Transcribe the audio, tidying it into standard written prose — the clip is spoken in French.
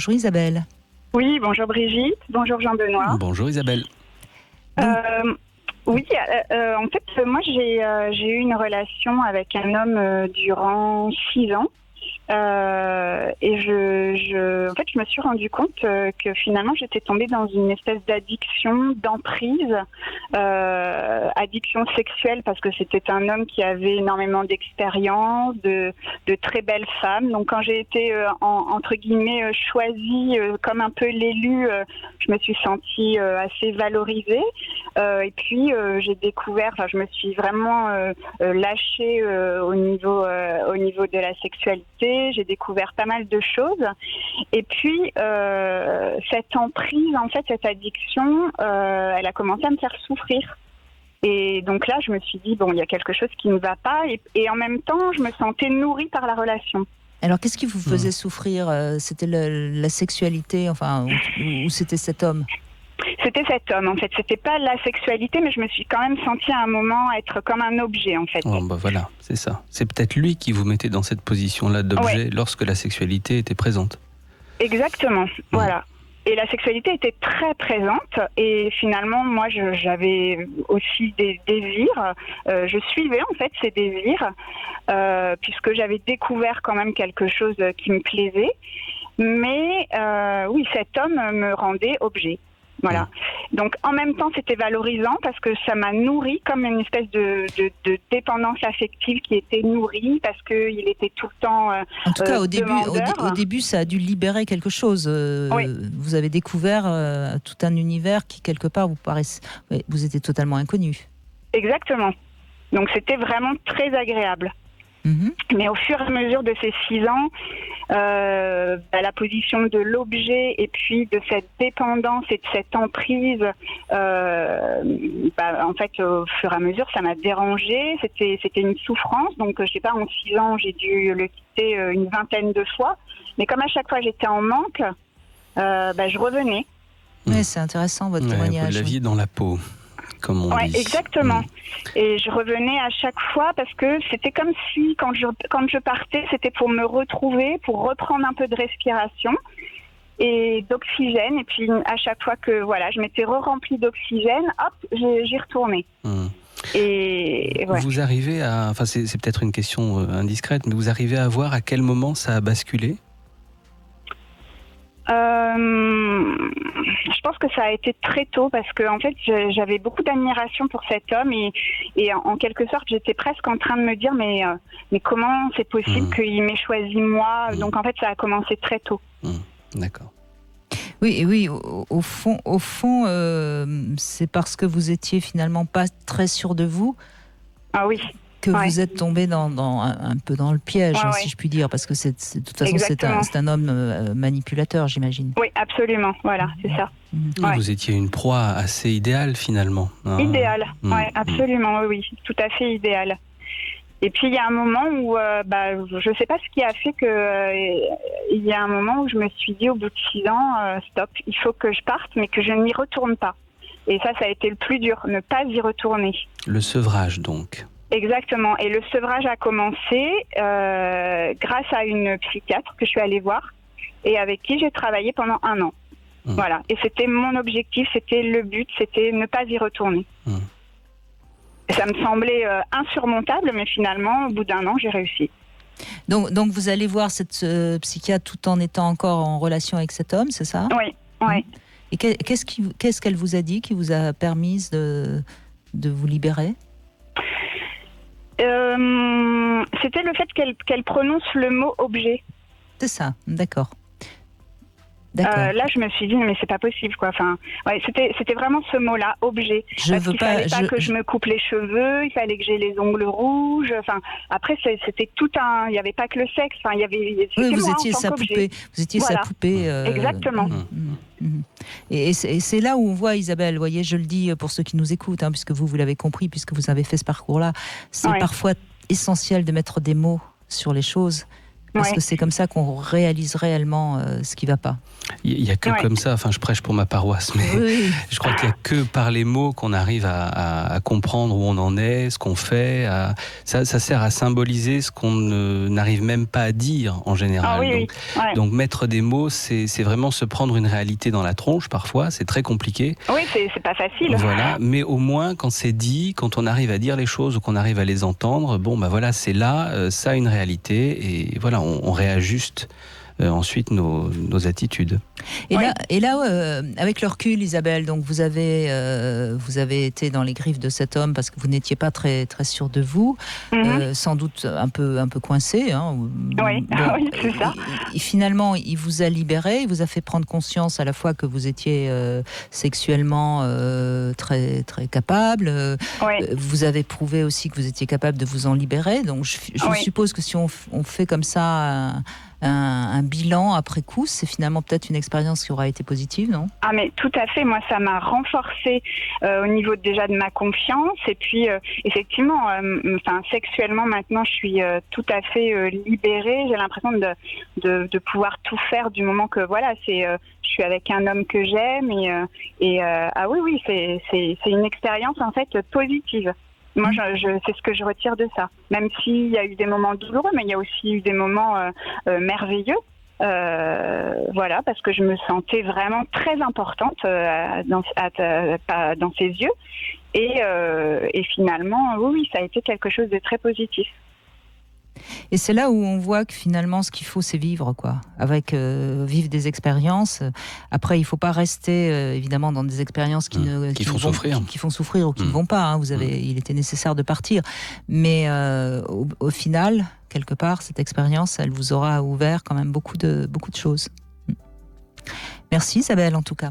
Bonjour Isabelle. Oui, bonjour Brigitte, bonjour Jean-Benoît. Bonjour Isabelle. Oui, en fait, moi j'ai eu une relation avec un homme durant 6 ans. Et en fait, je me suis rendu compte que finalement, j'étais tombée dans une espèce d'addiction, d'emprise, addiction sexuelle, parce que c'était un homme qui avait énormément d'expérience, de très belles femmes. Donc, quand j'ai été entre guillemets choisie comme un peu l'élu, je me suis sentie assez valorisée. Et puis, j'ai découvert, je me suis vraiment lâchée au niveau de la sexualité. J'ai découvert pas mal de choses. Et puis, cette emprise, en fait, cette addiction, elle a commencé à me faire souffrir. Et donc là, je me suis dit, bon, il y a quelque chose qui ne va pas. Et en même temps, je me sentais nourrie par la relation. Alors, qu'est-ce qui vous faisait souffrir ? C'était la sexualité, enfin, ou c'était cet homme ? C'était cet homme, en fait. C'était pas la sexualité, mais je me suis quand même sentie à un moment être comme un objet, en fait. Oh, bah voilà, c'est ça. C'est peut-être lui qui vous mettait dans cette position-là d'objet lorsque la sexualité était présente. Exactement, voilà. Et la sexualité était très présente. Et finalement, moi, j'avais aussi des désirs. Je suivais, en fait, ces désirs, puisque j'avais découvert quand même quelque chose qui me plaisait. Mais oui, cet homme me rendait objet. Voilà. Donc, en même temps, c'était valorisant parce que ça m'a nourri comme une espèce de dépendance affective qui était nourrie parce qu'il était tout le temps en tout cas, au début, ça a dû libérer quelque chose. Oui. Vous avez découvert tout un univers qui, quelque part, vous étiez totalement inconnu. Exactement. Donc, c'était vraiment très agréable. Mais au fur et à mesure de ces 6 ans, la position de l'objet et puis de cette dépendance et de cette emprise, en fait, au fur et à mesure, ça m'a dérangée. C'était une souffrance. Donc, je sais pas, en 6 ans, j'ai dû le quitter une 20aine de fois. Mais comme à chaque fois, j'étais en manque, je revenais. Oui, c'est intéressant, votre témoignage. Vous l'aviez dans la peau. Comme on dit. Exactement. Et je revenais à chaque fois parce que c'était comme si, quand je partais, c'était pour me retrouver, pour reprendre un peu de respiration et d'oxygène. Et puis, à chaque fois que je m'étais remplie d'oxygène, hop, j'y retournais. Et vous arrivez à... Enfin, c'est peut-être une question indiscrète, mais vous arrivez à voir à quel moment ça a basculé ? Je pense que ça a été très tôt parce que en fait j'avais beaucoup d'admiration pour cet homme et en quelque sorte j'étais presque en train de me dire mais comment c'est possible qu'il m'ait choisi moi. Donc en fait ça a commencé très tôt. D'accord. Oui, au fond c'est parce que vous étiez finalement pas très sûr de vous. Ah oui. Que vous êtes tombé un peu dans le piège, si je puis dire, parce que de toute façon c'est un homme manipulateur, j'imagine. Oui, absolument, voilà, c'est ça. Vous étiez une proie assez idéale finalement. Idéale, absolument, oui, tout à fait idéale. Et puis il y a un moment où, je ne sais pas ce qui a fait il y a un moment où je me suis dit au bout de 6 ans, stop, il faut que je parte, mais que je n'y retourne pas. Et ça a été le plus dur, ne pas y retourner. Le sevrage donc. Exactement. Et le sevrage a commencé grâce à une psychiatre que je suis allée voir et avec qui j'ai travaillé pendant 1 an. Voilà. Et c'était mon objectif, c'était le but, c'était ne pas y retourner. Et ça me semblait insurmontable, mais finalement, au bout d'1 an, j'ai réussi. Donc vous allez voir cette psychiatre tout en étant encore en relation avec cet homme, c'est ça ? Oui. Et qu'est-ce qu'elle vous a dit qui vous a permis de vous libérer ? C'était le fait qu'elle prononce le mot objet. C'est ça, d'accord. Là, je me suis dit, mais c'est pas possible, quoi. Enfin, c'était vraiment ce mot-là, objet. Parce qu'il fallait pas que je me coupe les cheveux, il fallait que j'ai les ongles rouges. Enfin, après, c'était tout un. Il n'y avait pas que le sexe. Enfin, il y avait. Vous étiez sa poupée. Vous étiez sa poupée. Exactement. Et c'est là où on voit, Isabelle, vous voyez, je le dis pour ceux qui nous écoutent, puisque vous l'avez compris, puisque vous avez fait ce parcours-là, c'est parfois essentiel de mettre des mots sur les choses. Parce que c'est comme ça qu'on réalise réellement ce qui ne va pas. Il n'y a que comme ça, enfin je prêche pour ma paroisse, mais je crois qu'il n'y a que par les mots qu'on arrive à comprendre où on en est, ce qu'on fait. Ça sert à symboliser ce qu'on n'arrive même pas à dire en général. Donc mettre des mots, c'est vraiment se prendre une réalité dans la tronche parfois, c'est très compliqué. Oui, c'est pas facile. Voilà, mais au moins quand c'est dit, quand on arrive à dire les choses ou qu'on arrive à les entendre, bon bah voilà, c'est là, ça a une réalité et voilà, on réajuste ensuite nos attitudes. Et là, avec le recul, Isabelle, donc vous avez été dans les griffes de cet homme parce que vous n'étiez pas très très sûre de vous, sans doute un peu coincée. Hein. Oui, c'est ça. Et finalement, il vous a libéré, il vous a fait prendre conscience à la fois que vous étiez sexuellement très très capable. Vous avez prouvé aussi que vous étiez capable de vous en libérer. Donc je suppose que si on fait comme ça un bilan après coup, c'est finalement peut-être une expérience qui aura été positive, non ? Ah mais tout à fait, moi ça m'a renforcée au niveau déjà de ma confiance et puis effectivement, sexuellement maintenant je suis tout à fait libérée, j'ai l'impression de pouvoir tout faire du moment que voilà, je suis avec un homme que j'aime et c'est une expérience en fait positive. Moi, c'est ce que je retire de ça. Même s'il y a eu des moments douloureux, mais il y a aussi eu des moments merveilleux. Parce que je me sentais vraiment très importante dans ses yeux. Et finalement, ça a été quelque chose de très positif. Et c'est là où on voit que finalement, ce qu'il faut, c'est vivre, quoi. Vivre des expériences. Après, il ne faut pas rester, évidemment, dans des expériences qui font souffrir ou qui ne vont pas. Hein. Il était nécessaire de partir. Mais au final, quelque part, cette expérience, elle vous aura ouvert quand même beaucoup de choses. Merci Isabelle, en tout cas.